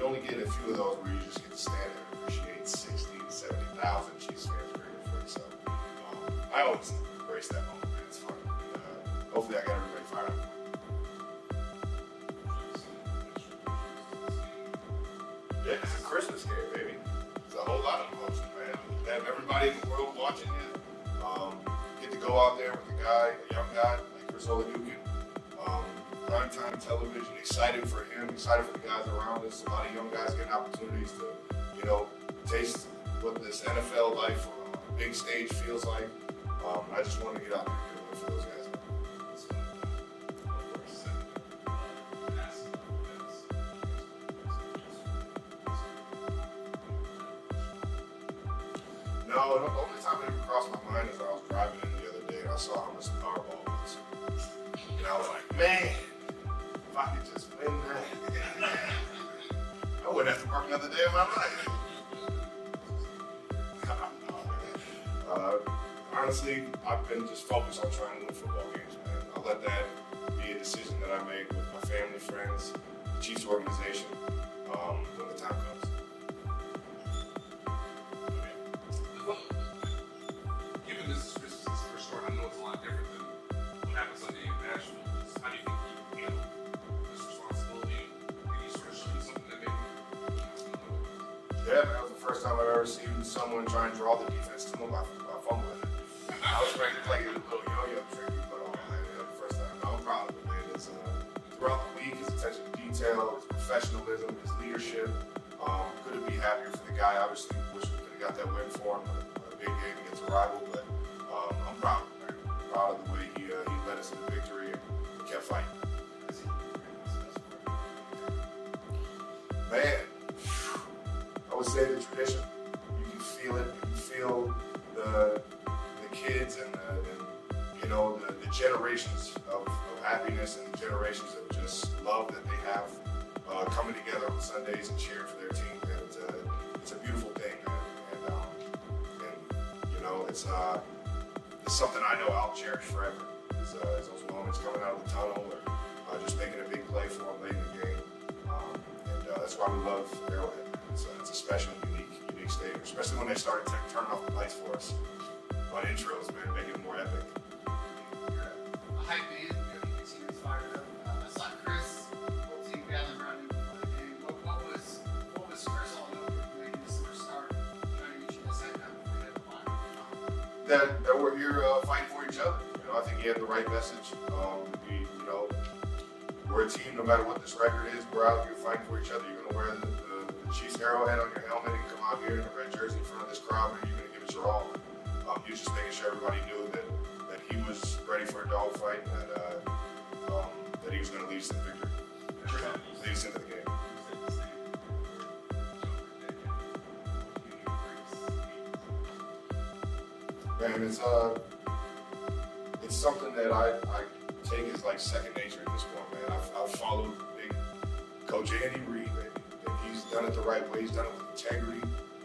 you only get a few of those where you just get to stand there and appreciate 60 to 70,000 Chiefs fans rooting for it. So I always embrace that moment, man. It's fun. And, hopefully I got everybody fired up. Yeah, it's a Christmas game, baby. It's a whole lot of emotion, man. Have everybody in the world watching you. Get to go out there with a young guy like Chris Olajuwon. Primetime television, excited for him, excited for the guys around us. A lot of young guys getting opportunities to, taste what this NFL life on a big stage feels like. I just want to get out there and get a win for those guys. No, the only time it ever crossed my mind is I was driving in the other day and I saw how much the Powerball was. And I was like, man, if I could just win that, I wouldn't have to work another day of my life. Honestly, I've been just focused on trying to win football games, man. I'll let that be a decision that I make with my family, friends, the Chiefs organization, when the time comes. Given this is Christmas first start, I know it's a lot different than what happens Sunday in Nashville. How do you think you handle this responsibility? Can you sort of show me something that maybe? Yeah, man, that was the first time I've ever seen someone try and draw the defense to him by fumbling it. I was ready to play a little yo-yo trick we put on the first time. I'm proud of it, man. It's, throughout the week, his attention to detail, his professionalism, his leadership. Couldn't be happier for the guy. Obviously, wish we could have got that win for him. A big game against a rival, but I'm proud of him, man. I'm proud of the way he led us to the victory and kept fighting. Man, I would say the tradition. You can feel it. You can feel the kids and the generations of happiness and the generations of just love that they have coming together on Sundays and cheering for their team. And it's a beautiful thing, man. And it's something I know I'll cherish forever. Is those moments coming out of the tunnel or just making a big play for them late in the game. That's why we love Arrowhead. It's a special, unique stadium, especially when they started turning off the lights for us on intros, man, making it more epic. A hype man, your team is fired up. I saw Chris, whole team gathered around you before the game. What was Chris all over making this first start, trying to get you to set up before you had the line? That we're here fighting for each other. I think he had the right message. We're a team, no matter what this record is, we're out here fighting for each other. You're gonna wear the Chiefs arrowhead on your helmet and come out here in a red jersey in front of this crowd, and you're gonna give it your all. He was just making sure everybody knew that he was ready for a dogfight and that he was going to lead us to victory, lead us into the game. Man, it's something that I take as like second nature at this point, man. I've followed big Coach Andy Reid, baby. And he's done it the right way. He's done it with integrity.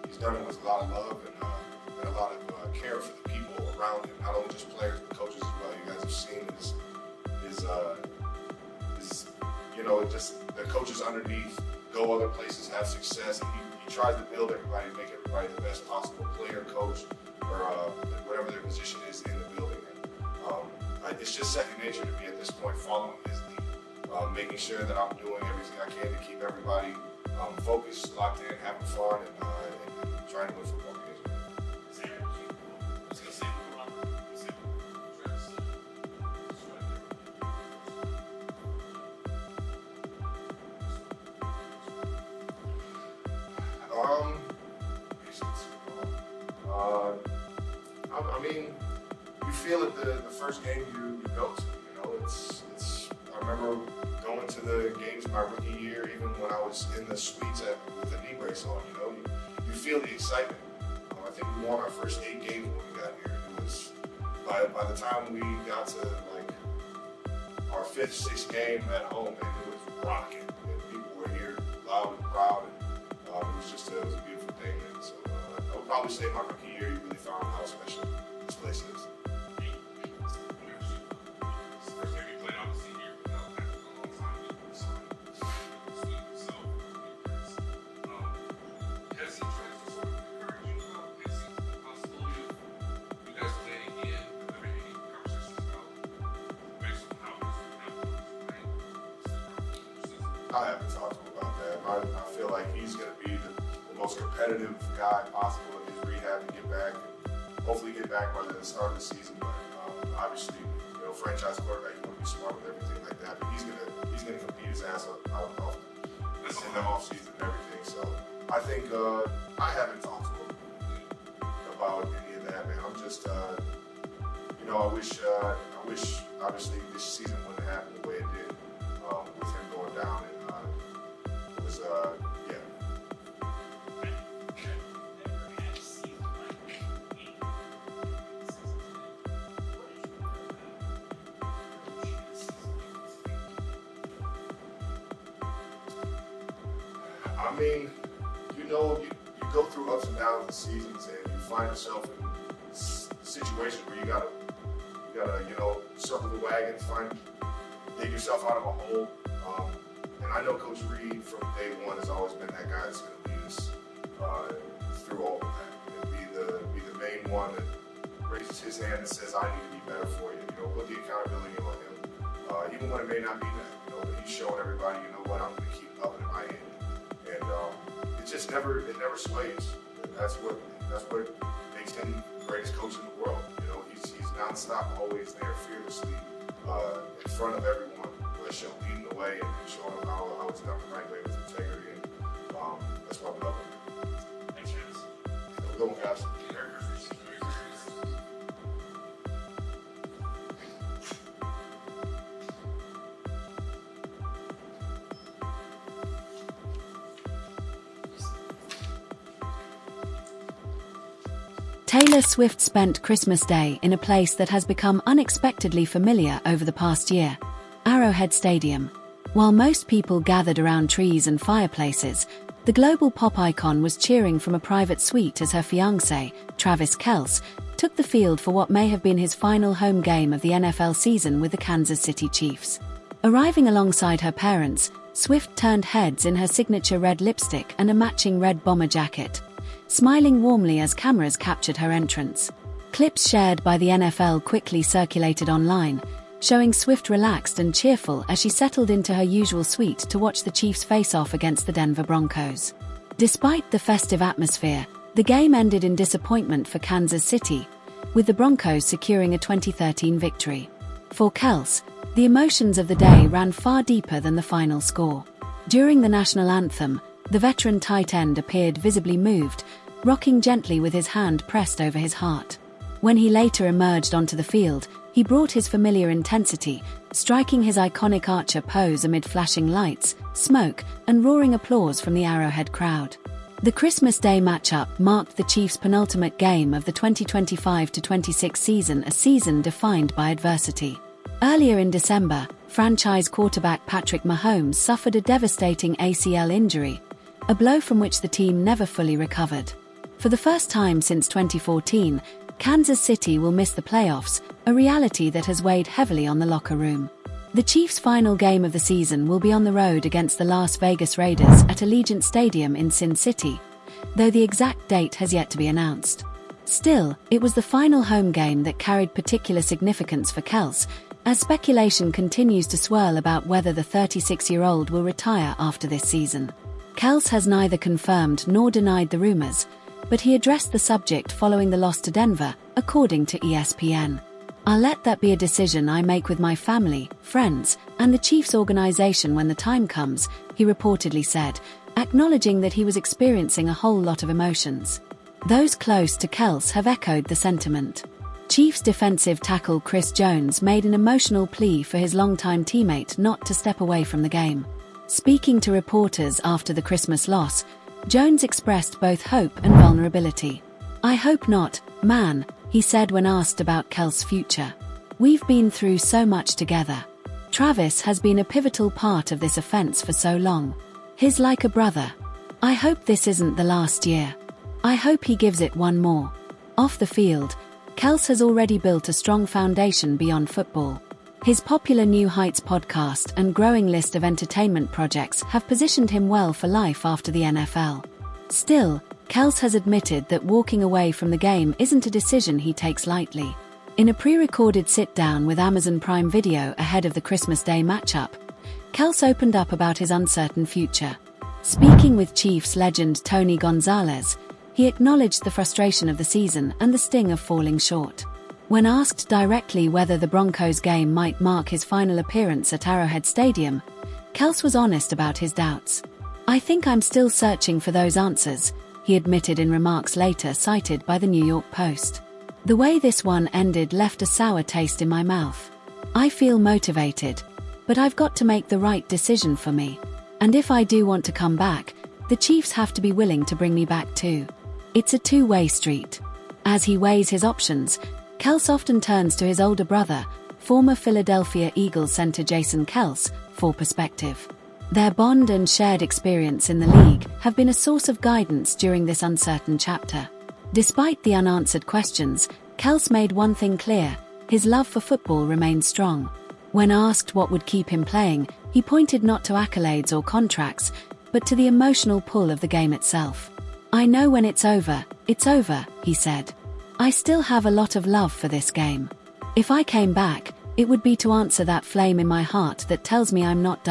He's done it with a lot of love and a lot of care for the people around him, not only just players but coaches as well. You guys have seen his just the coaches underneath go other places, have success, and he tries to build everybody, make everybody the best possible player, coach, or whatever their position is in the building. And it's just second nature to me at this point, following his lead, making sure that I'm doing everything I can to keep everybody focused, locked in, having fun, and trying to win football games. I mean, you feel it the first game you go to. I remember going to the games my rookie year, even when I was in the suites with a knee brace on. You feel the excitement. I think we won our first 8 games when we got here. It was by the time we got to like our 5th, 6th game at home, and it was rocking. And people were here loud and proud, and it was a beautiful thing. And so I would probably say my rookie year, you really found how special this place is. I haven't talked to him about that. I feel like he's going to be the most competitive guy possible in his rehab to get back, and hopefully get back by the start of the season. But obviously, franchise quarterback, you want to be smart with everything like that. But he's gonna compete his ass out in the off season and everything. So I think I haven't talked to him about any of that, man. I'm just I wish obviously this season wouldn't happen the way it did with him going down, and it was yeah. I mean, you go through ups and downs of seasons, and you find yourself in situations where you gotta circle the wagons, dig yourself out of a hole. And I know Coach Reed from day one has always been that guy that's going to lead us through all of that, and be the main one that raises his hand and says, "I need to be better for you." Put the accountability on him, even when it may not be that. But he's showing everybody, I'm going to keep upping my end. And it never sways. That's what makes him the greatest coach in the world. He's nonstop, always there, fearlessly in front of everyone, leading the way and showing them how it's done the right way with integrity. And that's why we love him. Thanks, Travis. Have a good one, guys. Merry Christmas. Merry Christmas. Taylor Swift spent Christmas Day in a place that has become unexpectedly familiar over the past year, Arrowhead Stadium. While most people gathered around trees and fireplaces, the global pop icon was cheering from a private suite as her fiancé, Travis Kelce, took the field for what may have been his final home game of the NFL season with the Kansas City Chiefs. Arriving alongside her parents, Swift turned heads in her signature red lipstick and a matching red bomber jacket, smiling warmly as cameras captured her entrance. Clips shared by the NFL quickly circulated online, showing Swift relaxed and cheerful as she settled into her usual suite to watch the Chiefs face off against the Denver Broncos. Despite the festive atmosphere, the game ended in disappointment for Kansas City, with the Broncos securing a 2013 victory. For Kelce, the emotions of the day ran far deeper than the final score. During the national anthem, the veteran tight end appeared visibly moved, rocking gently with his hand pressed over his heart. When he later emerged onto the field, he brought his familiar intensity, striking his iconic archer pose amid flashing lights, smoke, and roaring applause from the Arrowhead crowd. The Christmas Day matchup marked the Chiefs' penultimate game of the 2025-26 season, a season defined by adversity. Earlier in December, franchise quarterback Patrick Mahomes suffered a devastating ACL injury, a blow from which the team never fully recovered. For the first time since 2014, Kansas City will miss the playoffs, a reality that has weighed heavily on the locker room. The Chiefs' final game of the season will be on the road against the Las Vegas Raiders at Allegiant Stadium in Sin City, though the exact date has yet to be announced. Still, it was the final home game that carried particular significance for Kelce, as speculation continues to swirl about whether the 36-year-old will retire after this season. Kelce has neither confirmed nor denied the rumors, but he addressed the subject following the loss to Denver, according to ESPN. "I'll let that be a decision I make with my family, friends, and the Chiefs organization when the time comes," he reportedly said, acknowledging that he was experiencing a whole lot of emotions. Those close to Kelce have echoed the sentiment. Chiefs defensive tackle Chris Jones made an emotional plea for his longtime teammate not to step away from the game. Speaking to reporters after the Christmas loss, Jones expressed both hope and vulnerability. "I hope not, man," he said when asked about Kelce's future. "We've been through so much together. Travis has been a pivotal part of this offense for so long. He's like a brother. I hope this isn't the last year. I hope he gives it one more." Off the field, Kelce has already built a strong foundation beyond football. His popular New Heights podcast and growing list of entertainment projects have positioned him well for life after the NFL. Still, Kelce has admitted that walking away from the game isn't a decision he takes lightly. In a pre-recorded sit-down with Amazon Prime Video ahead of the Christmas Day matchup, Kelce opened up about his uncertain future. Speaking with Chiefs legend Tony Gonzalez, he acknowledged the frustration of the season and the sting of falling short. When asked directly whether the Broncos game might mark his final appearance at Arrowhead Stadium, Kelce was honest about his doubts. "I think I'm still searching for those answers," he admitted in remarks later cited by the New York Post. "The way this one ended left a sour taste in my mouth. I feel motivated, but I've got to make the right decision for me. And if I do want to come back, the Chiefs have to be willing to bring me back too. It's a two-way street." As he weighs his options, Kelce often turns to his older brother, former Philadelphia Eagles center Jason Kelce, for perspective. Their bond and shared experience in the league have been a source of guidance during this uncertain chapter. Despite the unanswered questions, Kelce made one thing clear: his love for football remains strong. When asked what would keep him playing, he pointed not to accolades or contracts, but to the emotional pull of the game itself. "I know when it's over, he said. "I still have a lot of love for this game. If I came back, it would be to answer that flame in my heart that tells me I'm not done."